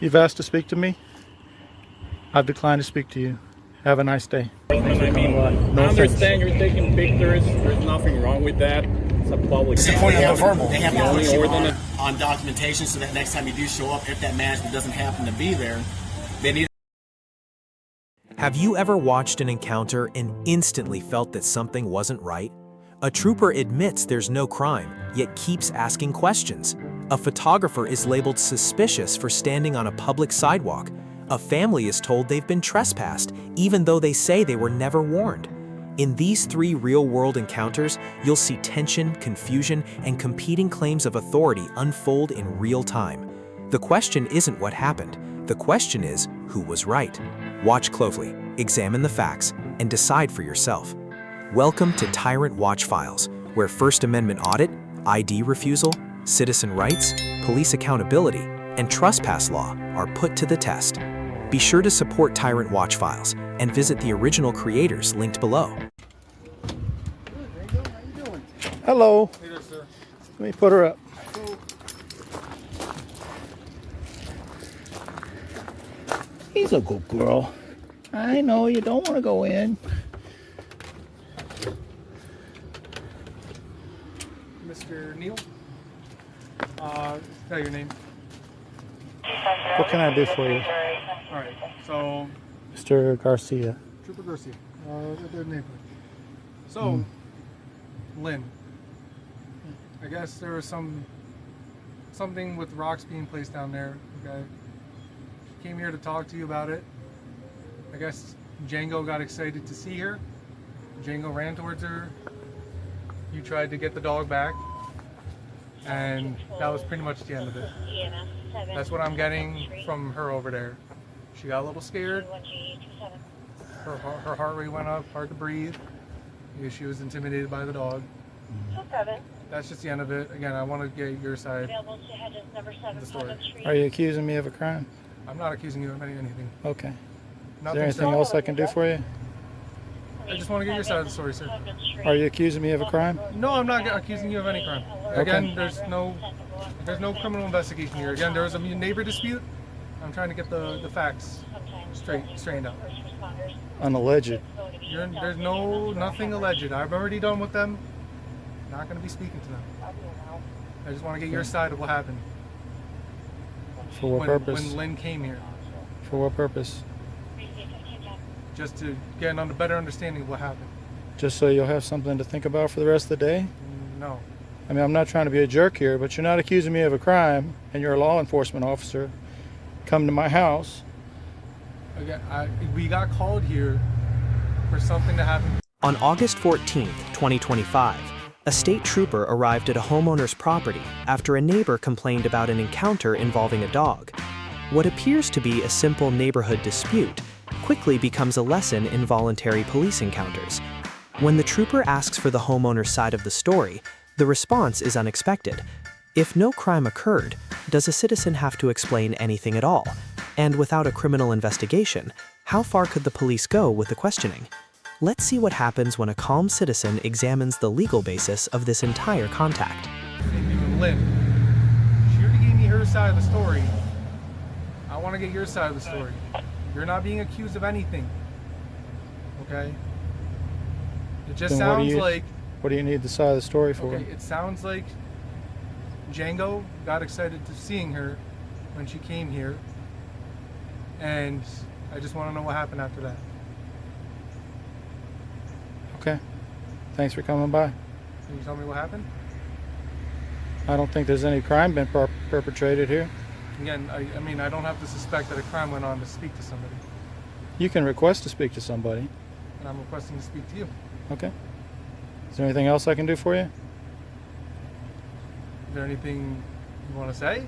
You've asked to speak to me. I've declined to speak to you. Have a nice day. I understand you're taking pictures. There's nothing wrong with that. It's a public. They have to only put you ordinance. on documentation so that next time you do show up, if that management doesn't happen to be there, they need. Have you ever watched an encounter and instantly felt that something wasn't right? A trooper admits there's no crime, yet keeps asking questions. A photographer is labeled suspicious for standing on a public sidewalk. A family is told they've been trespassed, even though they say they were never warned. In these three real-world encounters, you'll see tension, confusion, and competing claims of authority unfold in real time. The question isn't what happened. The question is, who was right? Watch closely, examine the facts, and decide for yourself. Welcome to Tyrant Watch Files, where First Amendment Audit, ID refusal, citizen rights, police accountability, and trespass law are put to the test. Be sure to support Tyrant Watch Files and visit the original creators linked below. Hello. Hey there, sir. Let me put her up. He's a good girl. I know you don't want to go in. Mr. Neal? Tell your name. What can I do for you? Alright, so Mr. Garcia. Trooper Garcia, their neighbor. So, Lynn, I guess there was something with rocks being placed down there. Okay, she came here to talk to you about it. I guess Django got excited to see her. Django ran towards her. You tried to get the dog back, and that was pretty much the end of it. That's what I'm getting from her over there. She got a little scared. Her heart rate went up, hard to breathe, because she was intimidated by the dog. That's just the end of it. Again, I want to get your side of the story. Are you accusing me of a crime? I'm not accusing you of anything. Okay. Is Nothing, there anything sir. else I can do for you? I just want to get your side of the story, sir. Are you accusing me of a crime? No, I'm not accusing you of any crime. Again, there's no criminal investigation here. Again, there was a neighbor dispute. I'm trying to get the facts straightened out. Unalleged. There's nothing alleged. I've already done with them. Not going to be speaking to them. I just want to get your side of what happened. For what purpose? When Lynn came here. For what purpose? Just to get a better understanding of what happened. Just so you'll have something to think about for the rest of the day? No. I mean, I'm not trying to be a jerk here, but you're not accusing me of a crime, and you're a law enforcement officer. Come to my house. Again, we got called here for something to happen. On August 14, 2025, a state trooper arrived at a homeowner's property after a neighbor complained about an encounter involving a dog. What appears to be a simple neighborhood dispute quickly becomes a lesson in voluntary police encounters. When the trooper asks for the homeowner's side of the story, the response is unexpected. If no crime occurred, does a citizen have to explain anything at all? And without a criminal investigation, how far could the police go with the questioning? Let's see what happens when a calm citizen examines the legal basis of this entire contact. Lynn, she already gave me her side of the story. I want to get your side of the story. You're not being accused of anything. Okay? It just Then sounds like... What do you need the side of the story for? Okay, it sounds like Django got excited to seeing her when she came here. And I just want to know what happened after that. Okay. Thanks for coming by. Can you tell me what happened? I don't think there's any crime been perpetrated here. Again, I mean, I don't have to suspect that a crime went on to speak to somebody. You can request to speak to somebody. And I'm requesting to speak to you. Okay. Is there anything else I can do for you? Is there anything you want to say?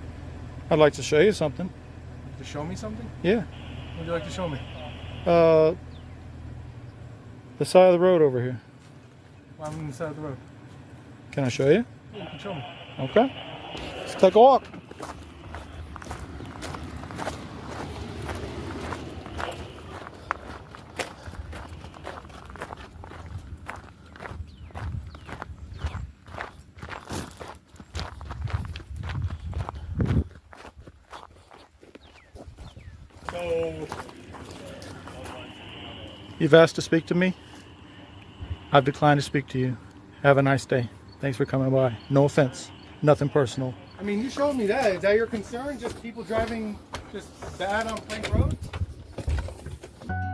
I'd like to show you something. To show me something? Yeah. What would you like to show me? The side of the road over here. Well, I'm on the side of the road. Can I show you? Yeah, you can show me. Okay. Let's take a walk. So, You've asked to speak to me. I've declined to speak to you. Have a nice day. Thanks for coming by. No offense. Nothing personal. I mean, you showed me that. Is that your concern? Just people driving just bad on Plank Road?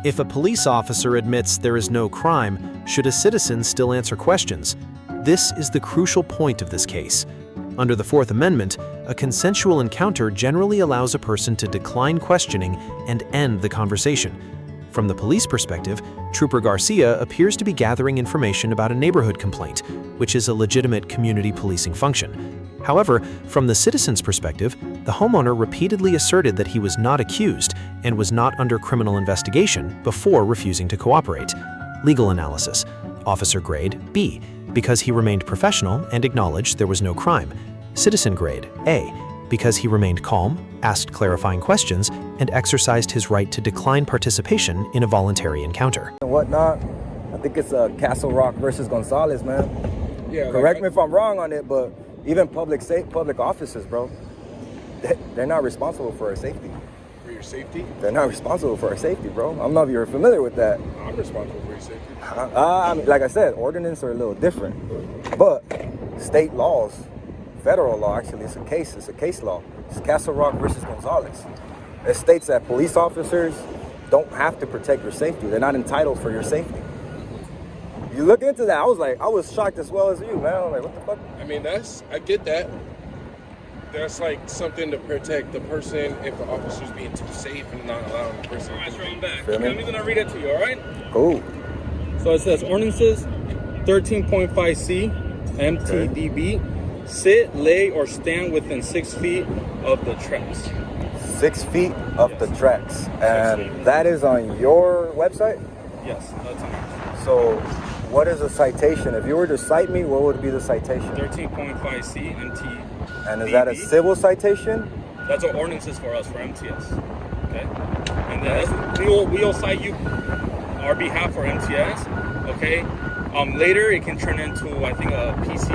If a police officer admits there is no crime, should a citizen still answer questions? This is the crucial point of this case. Under the Fourth Amendment, a consensual encounter generally allows a person to decline questioning and end the conversation. From the police perspective, Trooper Garcia appears to be gathering information about a neighborhood complaint, which is a legitimate community policing function. However, from the citizen's perspective, the homeowner repeatedly asserted that he was not accused and was not under criminal investigation before refusing to cooperate. Legal analysis. Officer grade, B, because he remained professional and acknowledged there was no crime. Citizen grade, A, because he remained calm, asked clarifying questions, and exercised his right to decline participation in a voluntary encounter. And whatnot, I think it's Castle Rock versus Gonzalez, man. yeah. Correct me if I'm wrong on it, but even public officers, bro, they're not responsible for our safety. For your safety? They're not responsible for our safety, bro. I don't know if you're familiar with that. I'm responsible for your safety. I mean, like I said, ordinances are a little different, but state laws, federal law, actually, it's a case law. It's Castle Rock versus Gonzalez. It states that police officers don't have to protect your safety. They're not entitled for your safety. You look into that, I was shocked as well as you, man. I was like, what the fuck? I mean, I get that. That's like something to protect the person if the officer's being too safe and not allowing the person Alright, to so I'm back. Feel me? I'm just gonna read it to you, alright? Cool. So it says ordinances 13.5C MTDB sit, lay, or stand within 6 feet of the tracks. 6 feet of the tracks. And that is on your website? Yes, that's on So what is a citation? If you were to cite me, what would be the citation? 13.5C MT. And is that a civil citation? That's what ordinances for us, for MTS. Okay? And then we'll cite you our behalf for MTS. Okay? Later it can turn into, I think, a PC for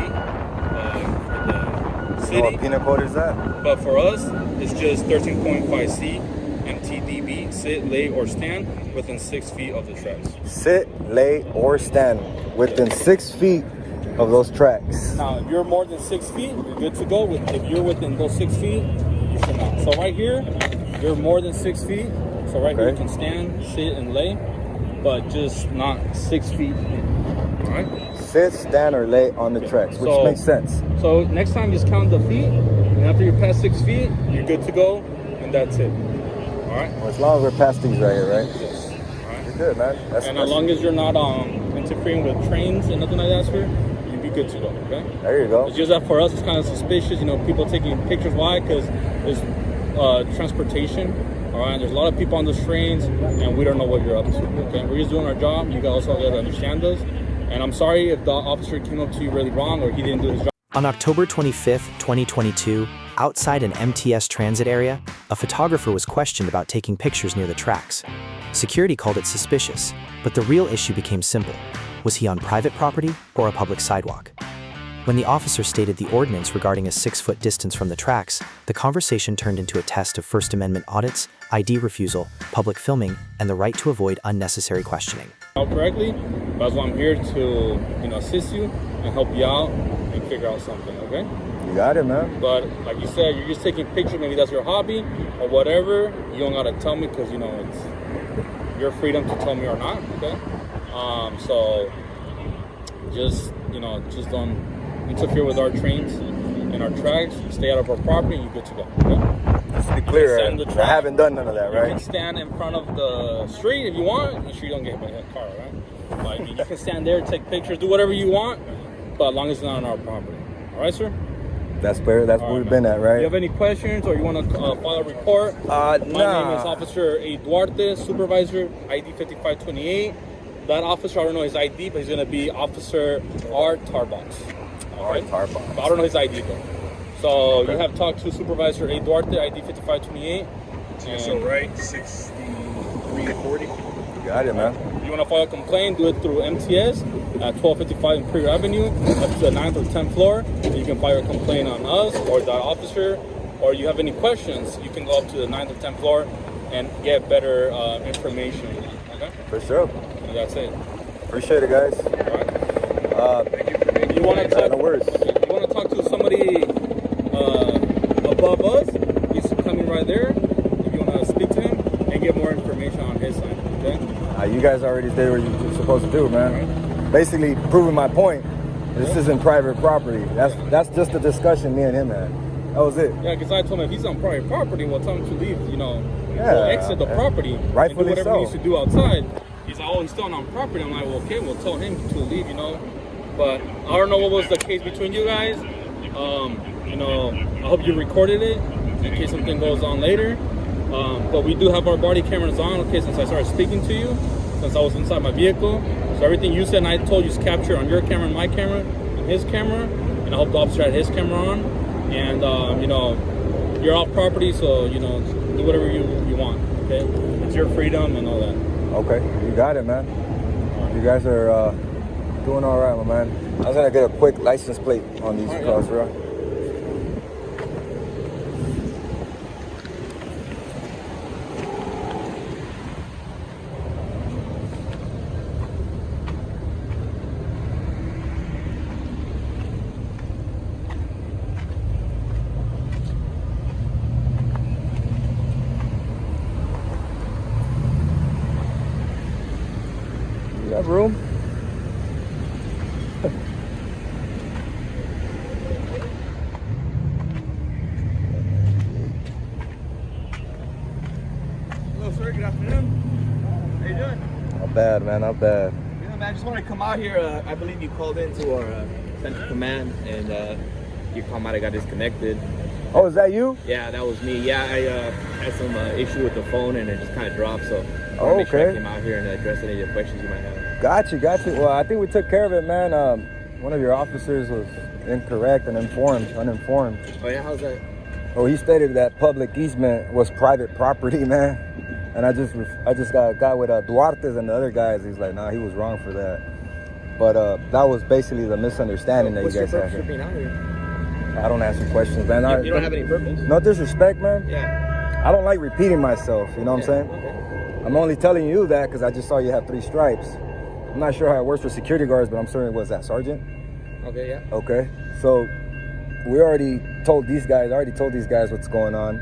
the city. What penal code is that? But for us, it's just 13.5C MTDB, sit, lay, or stand within 6 feet of the tracks. Sit, lay, or stand within 6 feet of those tracks. Now, if you're more than 6 feet, you're good to go. If you're within those 6 feet, you should not. So right here, you're more than 6 feet. So right here, you can stand, sit, and lay, but just not 6 feet. All right? Sit, stand, or lay on the tracks, which makes sense. So next time, just count the feet, and after you're past 6 feet, you're good to go, and that's it. All right? Well, as long as we're past these right here, right? Yes. All right? You're good, man. And as long as you're not interfering with trains and nothing like that, sir, you'd be good to go, okay? There you go. It's just that for us, it's kind of suspicious, you know, people taking pictures. Why? Because there's transportation, all right? There's a lot of people on those trains, and we don't know what you're up to, okay? We're just doing our job. You guys also got to understand us. And I'm sorry if the officer came up to you really wrong or he didn't do his job. On October 25th, 2022, outside an MTS transit area, a photographer was questioned about taking pictures near the tracks. Security called it suspicious, but the real issue became simple. Was he on private property or a public sidewalk? When the officer stated the ordinance regarding a 6-foot distance from the tracks, the conversation turned into a test of First Amendment audits, ID refusal, public filming, and the right to avoid unnecessary questioning. Correctly, that's why I'm here to, assist you and help you out and figure out something, okay? You got it, man. But like you said, you're just taking pictures. Maybe that's your hobby or whatever. You don't gotta tell me because it's your freedom to tell me or not, okay? So just don't interfere with our trains and our tracks. Stay out of our property, and you're good to go. Okay? Just to be clear, I haven't done none of that, You right? can stand in front of the street if you want. Make sure you don't get hit by a car, right? But I mean, you can stand there, take pictures, do whatever you want, but as long as it's not on our property. All right, sir? That's where we've been at, right? Do you have any questions or you want to file a report? My name is Officer A. Duarte, Supervisor, ID 5528. That officer, I don't know his ID, but he's going to be Officer R. Tarbox. R. Tarbox. But I don't know his ID, though. So you have talked to Supervisor A. Duarte, ID 5528. So right, 63 to 40. You got it, man. If you want to file a complaint, do it through MTS at 1255 Imperial Avenue, up to the 9th or 10th floor. And you can file a complaint on us or that officer. Or you have any questions, you can go up to the 9th or 10th floor and get better information. Okay, For sure. and that's it. Appreciate it, guys. All right. You want to talk? No worries. You want to talk to somebody above us? He's coming right there. If you want to speak to him and get more information on his side, okay? You guys already did what you're supposed to do, man. Basically, proving my point. This isn't private property. That's just a discussion me and him had. That was it. Yeah, because I told him if he's on private property, well, tell him to leave. You know, Yeah, so exit the property, rightfully and do whatever so. he needs to do outside. He's like, oh, he's still on property. I'm like, well, okay, we'll tell him to leave. You know, but I don't know what was the case between you guys. You know, I hope you recorded it in case something goes on later. But we do have our body cameras on, okay, since I started speaking to you, since I was inside my vehicle. So everything you said and I told you is captured on your camera and my camera and his camera. And I hope the officer had his camera on. And, you know, you're off property, so, you know, do whatever you want, okay? It's your freedom and all that. Okay, you got it, man. You guys are doing all right, my man. I was gonna get a quick license plate on these cars, bro. You got room? Hello, sir. Good afternoon. How you doing? Not bad, man. Not bad. Yeah, man. I just wanted to come out here. I believe you called into our central command, and your call might have got disconnected. Oh, is that you? Yeah, that was me. Yeah, I had some issue with the phone, and it just kind of dropped. So I Oh, wanted to make sure I okay. came out here and address any of the questions you might have. Got you. Well, I think we took care of it, man. One of your officers was incorrect and uninformed. Oh yeah, how's that? Oh, he stated that public easement was private property, man. And I just got with Duarte's and the other guys. He's like, nah, he was wrong for that. But that was basically the misunderstanding that you What's your guys had purpose for here. being out here? I don't answer questions, man. You don't have any purpose? No disrespect, man. Yeah. I don't like repeating myself. You know what I'm saying? Okay. I'm only telling you that because I just saw you have 3 stripes. I'm not sure how it works for security guards, but I'm certain it was that sergeant. Okay. Yeah. Okay, so we already told these guys what's going on.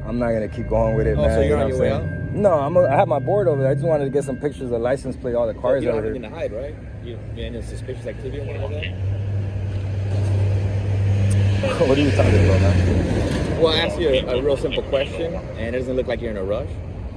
I'm not gonna keep going with it, Oh, man. so you're you know on what your I'm way saying? No, I have my board over there. I just wanted to get some pictures of the license plate, all the cars You don't over have here. anything to hide, right? You any suspicious activity or anything like that? What are you talking about, man? Well, I asked you a real simple question, and it doesn't look like you're in a rush,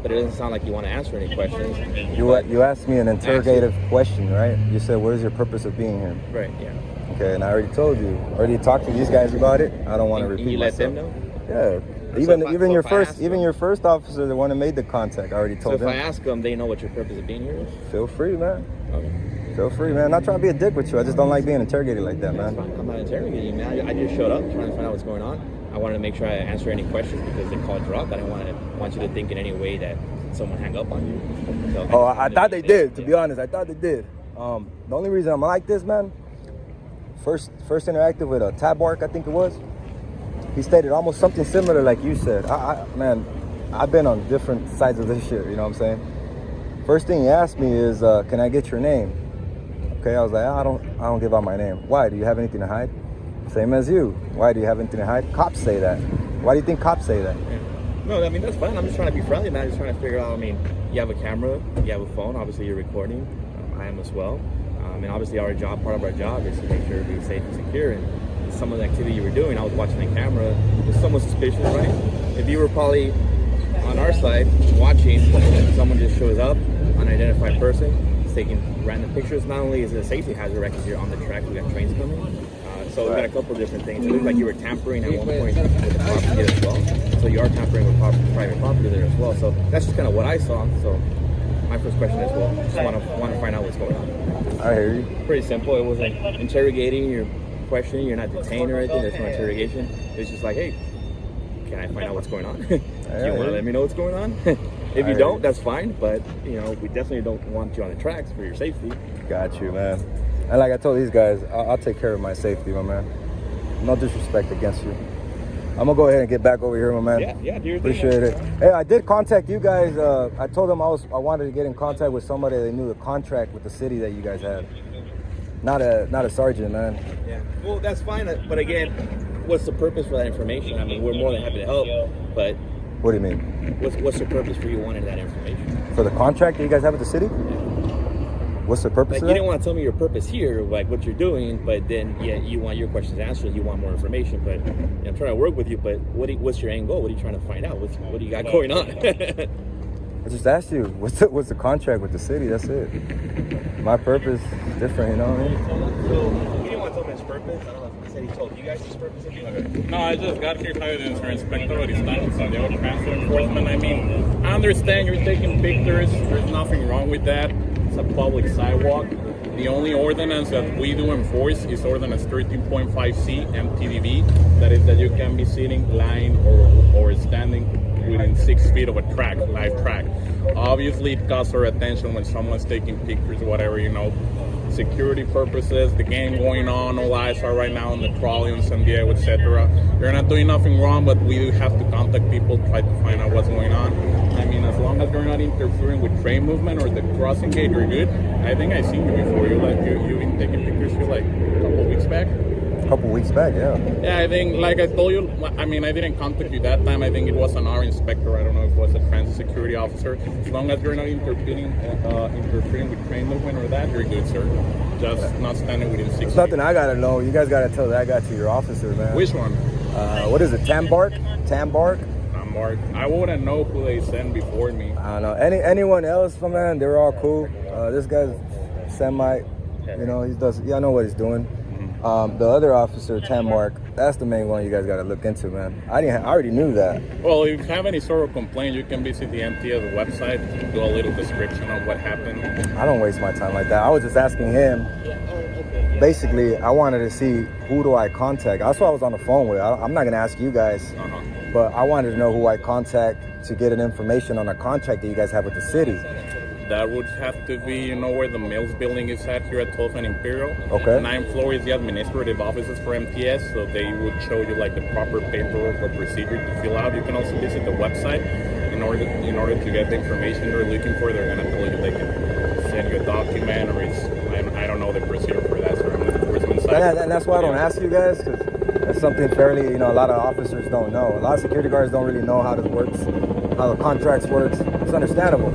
but it doesn't sound like you want to answer any questions. You asked me an interrogative question, right? You said, what is your purpose of being here? Right, yeah. Okay, and I already told you. Already talked to these guys about it. I don't want to And repeat you let myself. them know? Yeah. So if I your ask first them- your first officer, the one that made the contact, I already So told if them. I ask them, they know what your purpose of being here is? Feel free, man. Okay. Feel free, man. I'm not trying to be a dick with you. I just don't like being interrogated like that, That's man. fine. I'm not interrogating you, man. I just showed up trying to find out what's going on. I wanted to make sure I answer any questions because the call dropped. I didn't want you to think in any way that someone hung up on you. So Oh, I thought they did. To be honest, I thought they did. The only reason I'm like this, man. First interactive with a Sidewalk, I think it was. He stated almost something similar like you said. Man, I've been on different sides of this shit. You know what I'm saying? First thing he asked me is, "Can I get your name?" Okay, I was like, I don't give out my name. Why? Do you have anything to hide? Same as you. Why do you have anything to hide? Cops say that. Why do you think cops say that? No, I mean, that's fine. I'm just trying to be friendly, man. I'm just trying to figure out, I mean, you have a camera, you have a phone, obviously you're recording. I am as well. And obviously part of our job is to make sure we're safe and secure. And some of the activity you were doing, I was watching the camera, it was somewhat suspicious, right? If you were probably on our side watching, and someone just shows up, unidentified person, is taking random pictures, not only is it a safety hazard, right, because you're on the track, we got trains coming. So we got a couple of different things. It looked like you were tampering at one point with the property as well. So you are tampering with private property there as well. So that's just kind of what I saw. So my first question is, well, just want to find out what's going on. I hear you. Pretty simple. It wasn't interrogating, you're questioning, you're not detained or anything. There's no interrogation. It's just like, hey, can I find out what's going on? Do you want to let me know what's going on? If you don't, that's fine. But you know, we definitely don't want you on the tracks for your safety. Got you, man. And like I told these guys, I'll take care of my safety, my man. No disrespect against you. I'm gonna go ahead and get back over here, my man. Yeah, do your thing, Appreciate it. Hey, I did contact you guys. I told them I wanted to get in contact with somebody that knew the contract with the city that you guys had. Not a sergeant, man. Yeah. Well, that's fine. But again, what's the purpose for that information? I mean, we're more than happy to help. But What do you mean? what's the purpose for you wanting that information? For the contract that you guys have with the city? What's the purpose Like, of you that? didn't want to tell me your purpose here, like what you're doing, but then you want your questions answered. You want more information. But I'm trying to work with you. But what's your end goal? What are you trying to find out? What do you got going on? I just asked you, what's the contract with the city? That's it. My purpose is different, you know what I mean? So he didn't want to tell me his purpose. I don't know if he said he told you guys his purpose. No, I just got here hired as an inspector of Santiago Transit Enforcement. I mean, I understand you're taking pictures. There's nothing wrong with that. It's a public sidewalk. The only ordinance that we do enforce is Ordinance 13.5C MTDB. That is that you can be sitting, lying, or standing within 6 feet of a track, live track. Obviously, it causes our attention when someone's taking pictures or whatever, you know. Security purposes, the game going on, all eyes are right now on the trolley on San Diego, etc. You're not doing nothing wrong, but we do have to contact people, try to find out what's going on. I mean, as long as you're not interfering with train movement or the crossing gate, you're good. I think I've seen you before. You've been taking pictures here like a couple weeks back. A couple weeks back, yeah. Yeah, I think, like I told you, I mean, I didn't contact you that time. I think it was an our inspector. I don't know if it was a transit security officer. As long as you're not interfering with train movement or that, you're good, sir. Just not standing within 6 feet. There's nothing I gotta know. You guys gotta tell that guy to your officer, man. Which one? What is it? Tambark? Mark. I wouldn't know who they sent before me. I don't know. Anyone else, my man? They're all cool. This guy's Semite. You know, I know what he's doing. The other officer, Tambark, that's the main one you guys got to look into, man. I already knew that. Well, if you have any sort of complaint, you can visit the MTS website, do a little description of what happened. I don't waste my time like that. I was just asking him. Basically, I wanted to see who do I contact. That's what I was on the phone with. I'm not going to ask you guys, but I wanted to know who I contact to get an information on a contract that you guys have with the city. That would have to be, you know, where the Mills building is at here at 12th and Imperial. Okay. 9th floor is the administrative offices for MTS, so they would show you like the proper paperwork or procedure to fill out. You can also visit the website in order to get the information you're looking for. They're gonna tell you they can send you a document, or I don't know the procedure for that. So I'm on the enforcement side. And that's why I don't ask you guys, because it's something fairly, you know, a lot of officers don't know. A lot of security guards don't really know how this works, how the contracts works. It's understandable.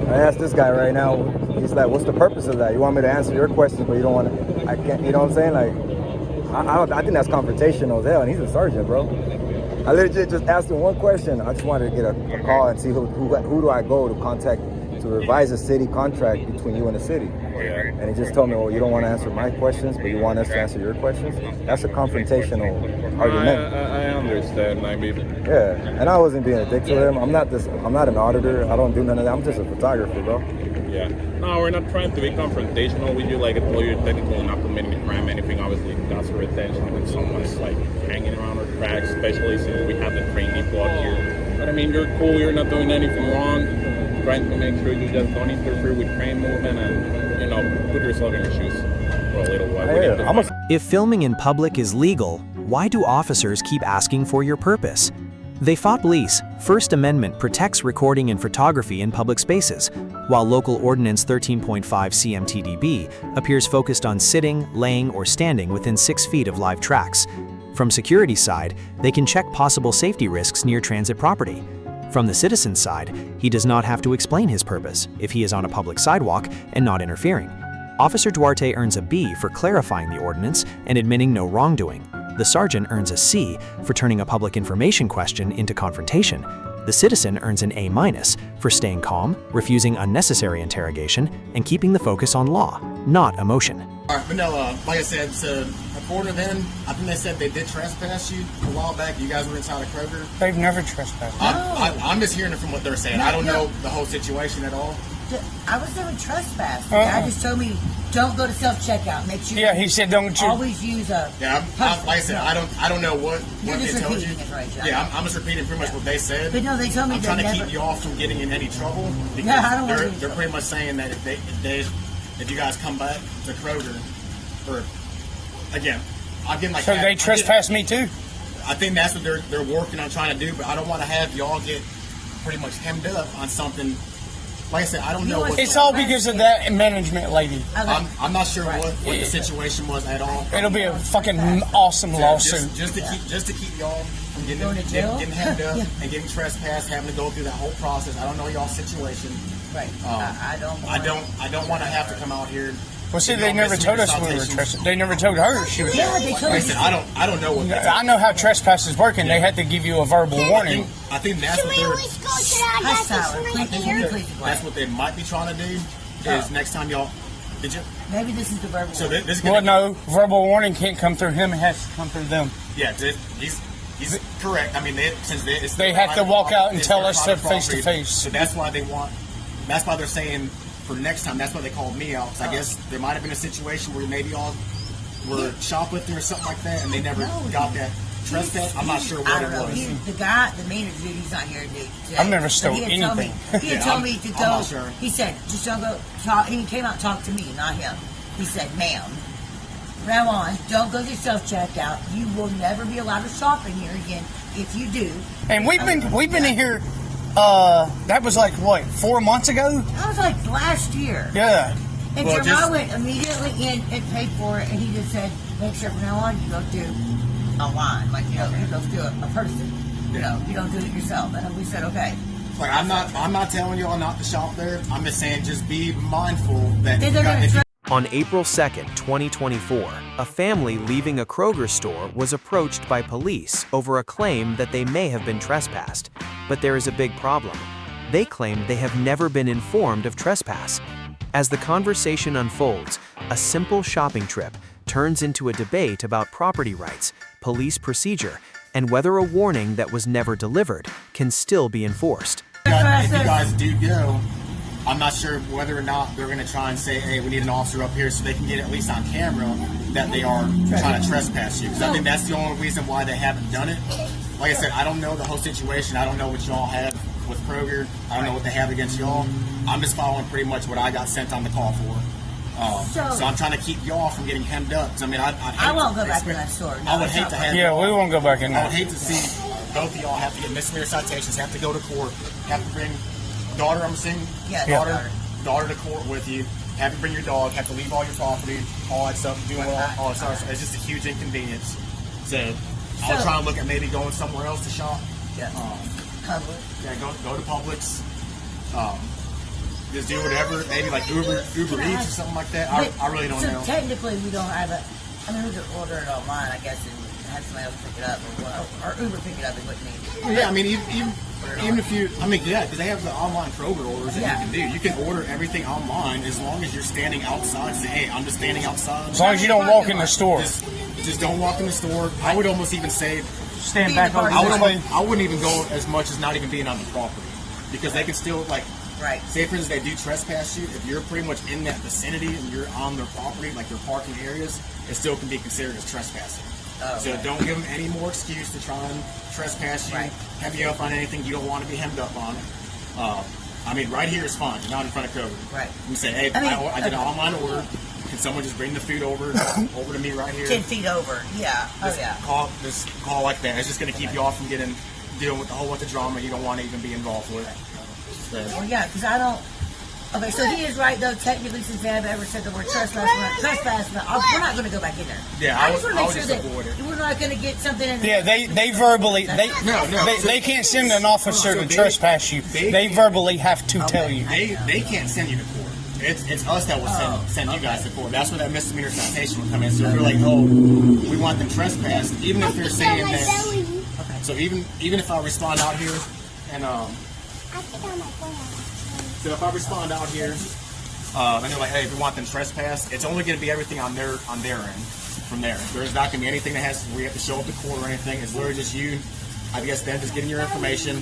I asked this guy right now, he's like, what's the purpose of that? You want me to answer your questions, but you don't want to, I can't, you know what I'm saying? Like, I think that's confrontational as hell, and he's a sergeant, bro. I legit just asked him one question. I just wanted to get a call and see who do I go to contact to revise a city contract between you and the city. And he just told me, well, you don't want to answer my questions, but you want us to answer your questions? That's a confrontational argument. I understand. I mean, yeah, and I wasn't being a dick to him. I'm not an auditor. I don't do none of that. I'm just a photographer, bro. yeah. No, we're not trying to be confrontational with you. Like I told you, you're technically not committing a crime. Anything obviously got your attention when someone's like hanging around our tracks, especially since we have the train depot out here. But I mean, you're cool. You're not doing anything wrong. Trying to make sure you just don't interfere with train movement and, you know, put yourself in your shoes for a little while. If filming in public is legal, why do officers keep asking for your purpose? They fought police. First Amendment protects recording and photography in public spaces, while local Ordinance 13.5 CMTDB appears focused on sitting, laying, or standing within 6 feet of live tracks. From security side, they can check possible safety risks near transit property. From the citizen's side, he does not have to explain his purpose if he is on a public sidewalk and not interfering. Officer Duarte earns a B for clarifying the ordinance and admitting no wrongdoing. The sergeant earns a C for turning a public information question into confrontation. The citizen earns an A- for staying calm, refusing unnecessary interrogation, and keeping the focus on law, not emotion. All right, but no, like I said, so according to them, I think they said they did trespass you a while back. You guys were inside of Kroger. They've never trespassed. I'm just hearing it from what they're saying. I don't know the whole situation at all. I was never trespassed. The guy just told me, don't go to self-checkout. Make sure. Yeah, he said don't you. Always use a. Yeah, like I said, I don't know what You're they just told you. repeating it, right, John? Yeah, I'm just repeating pretty much what they said. But no, they told me I'm they trying to never. keep you off from getting in any trouble because No, I don't want to they're pretty much saying that if you guys come back to Kroger, or again, I'll get my. So they trespassed me too. I think that's what they're working on trying to do, but I don't want to have y'all get pretty much hemmed up on something. Like I said, I don't know what. It's all because of that management lady. I'm not sure what the situation was at all. It'll be a fucking awesome lawsuit. Just to keep y'all from getting hemmed up and getting trespassed, having to go through that whole process. I don't know y'all's situation. Right. I don't want to have to come out here. Well, see, they never told us we were trespassing. They never told her she was. Yeah, they told Like I us. said, I don't know what. I know how trespass is working. They had to give you a verbal warning. I think that's what they're. Please, That's what they might be trying to do. Is next time y'all. Did you? maybe this is the verbal. So one. this is Well, no, verbal warning can't come through him. It has to come through them. Yeah, he's correct. I mean, They have to walk out and tell us face to face. So that's why that's why they're saying for next time. That's why they called me out. So I guess there might have been a situation where maybe y'all were shoplifting or something like that, and they never got that trespass. I'm not sure what I don't it know. was. The guy, the manager, he's not here today. I've never stole He had told me- anything. He had told me to go. I'm not sure. He said, just don't go talk. He came out and talked to me, not him. He said, ma'am, from now on, don't go to self-checkout. You will never be allowed to shop in here again. If you do. And we've been in here. That was like what, 4 months ago? That was like last year. Yeah. And Well, Jeremiah went immediately in and paid for it, and he just said, make sure from now on you don't do a line. Like, you don't do a person. You know, you don't do it yourself. And we said, okay. Like I'm not telling y'all not to shop there. I'm just saying just be mindful that They're gonna On April 2nd, 2024, a family leaving a Kroger store was approached by police over a claim that they may have been trespassed. But there is a big problem. They claim they have never been informed of trespass. As the conversation unfolds, a simple shopping trip turns into a debate about property rights, police procedure, and whether a warning that was never delivered can still be enforced. if you guys do go, I'm not sure whether or not they're going to try and say, hey, we need an officer up here so they can get at least on camera that they are trying to trespass you. Because I think that's the only reason why they haven't done it. Like I said, I don't know the whole situation. I don't know what y'all have with Kroger. I don't know what they have against y'all. I'm just following pretty much what I got sent on the call for. So I'm trying to keep y'all from getting hemmed up. 'Cause I mean, I won't go back to that store. No, I would it's hate not to right. have. Yeah, we won't go back in I there. would hate to see both of y'all have to get misdemeanor citations, have to go to court, have to bring daughter. I'm assuming. Yeah, daughter to court with you. Have to bring your dog. Have to leave all your property, all that stuff. Doing all that stuff. It's just a huge inconvenience. So I'll try and look at maybe going somewhere else to shop. Yeah. Public. Yeah, go to Publix. Just do whatever, maybe like Uber Eats or something like that. I really don't know. So technically, we don't have it. I mean, we could order it online, I guess, and have somebody else pick it up, or Uber pick it up. Is what you mean? Yeah, I mean, even if you, I mean, yeah, because they have the online Kroger orders that you can do. You can order everything online as long as you're standing outside. Say, hey, I'm just standing outside. As long as you don't walk in the store. Just don't walk in the store. I would almost even say, Stand back over I this way. wouldn't even go as much as not even being on the property, because they can still like. Right. Say, for instance, they do trespass you. If you're pretty much in that vicinity and you're on their property, like their parking areas, it still can be considered as trespassing. So don't give them any more excuse to try and trespass you, hem you up on anything you don't want to be hemmed up on. I mean, right here is fine. You're not in front of COVID. Right. You can say, hey, I did an online order. Can someone just bring the food over to me right here? 10 feet over. Yeah. Just call like that. It's just going to keep you off from dealing with a whole bunch of drama you don't want to even be involved with. Well, yeah, because I don't. Okay, so he is right though. Technically, since they haven't ever said the word trespass, we're not going to go back in there. Yeah, I just want to make sure just that avoid it. we're not going to get something. In Yeah, they verbally they can't send an officer to trespass you. They verbally have to tell you. They can't send you to court. It's us that will send you guys to court. That's where that misdemeanor citation will come in. So if you're like, oh, we want them trespassed, even if you're saying that. So even if I respond out here and so if I respond out here and they're like, hey, if we want them trespassed, it's only going to be everything on their end from there. There's not going to be anything that we have to show up to court or anything. It's literally just you. I guess them just getting your information,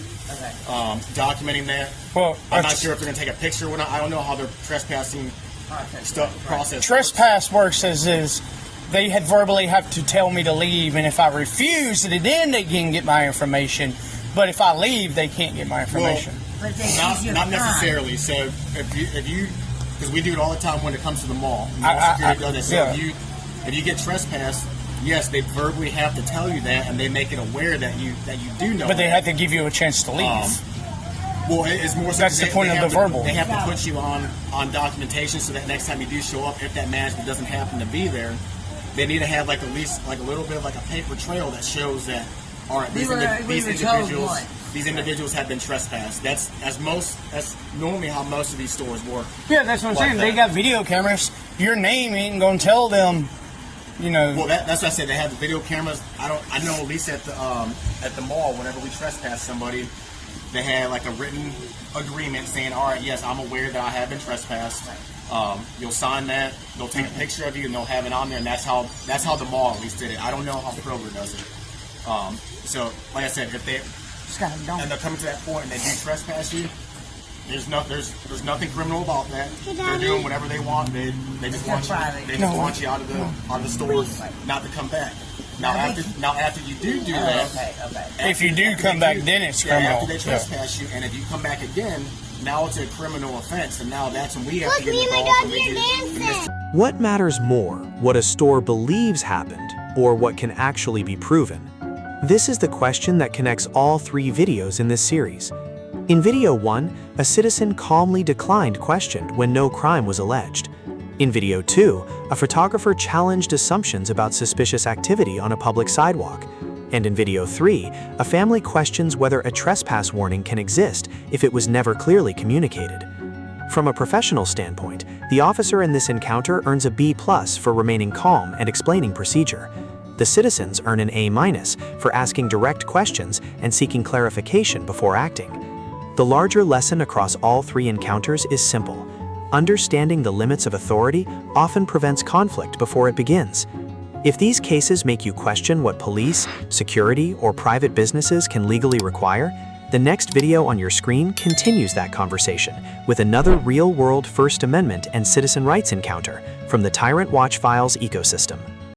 documenting that. Well, I'm not sure if they're going to take a picture or not. I don't know how their trespassing process. Trespass works as is. They had verbally have to tell me to leave, and if I refuse, then they can get my information. But if I leave, they can't get my information. Well, not necessarily. So if you, because we do it all the time when it comes to the mall. Security does it. So if you get trespassed, yes, they verbally have to tell you that, and they make it aware that you do know. But they that. have to give you a chance to leave. Well, it's more so That's the point of the verbal. They have to put you on documentation so that next time you do show up, if that management doesn't happen to be there, they need to have like at least like a little bit of like a paper trail that shows that, all right, these individuals have been trespassed. That's normally how most of these stores work. Yeah, that's what I'm saying. They got video cameras. Your name ain't gonna tell them. You know. Well, that's what I said. They have the video cameras. I know at least at the mall, whenever we trespass somebody, they had like a written agreement saying, all right, yes, I'm aware that I have been trespassed. You'll sign that. They'll take a picture of you and they'll have it on there. And that's how the mall at least did it. I don't know how Kroger does it. So, like I said, if they and they're coming to that point and they do trespass you, there's nothing criminal about that. They're doing whatever they want. They just want you out of the store, not to come back. Now after you do that, if you do come back, then it's criminal. After they trespass you, and if you come back again, now it's a criminal offense, and now that's when we have to get involved. What matters more, what a store believes happened, or what can actually be proven? This is the question that connects all 3 videos in this series. In video 1, a citizen calmly declined questioned when no crime was alleged. In video 2, a photographer challenged assumptions about suspicious activity on a public sidewalk. And in video 3, a family questions whether a trespass warning can exist if it was never clearly communicated. From a professional standpoint, the officer in this encounter earns a B+ for remaining calm and explaining procedure. The citizens earn an A- for asking direct questions and seeking clarification before acting. The larger lesson across all 3 encounters is simple. Understanding the limits of authority often prevents conflict before it begins. If these cases make you question what police, security, or private businesses can legally require, the next video on your screen continues that conversation with another real-world First Amendment and citizen rights encounter from the Tyrant Watch Files ecosystem.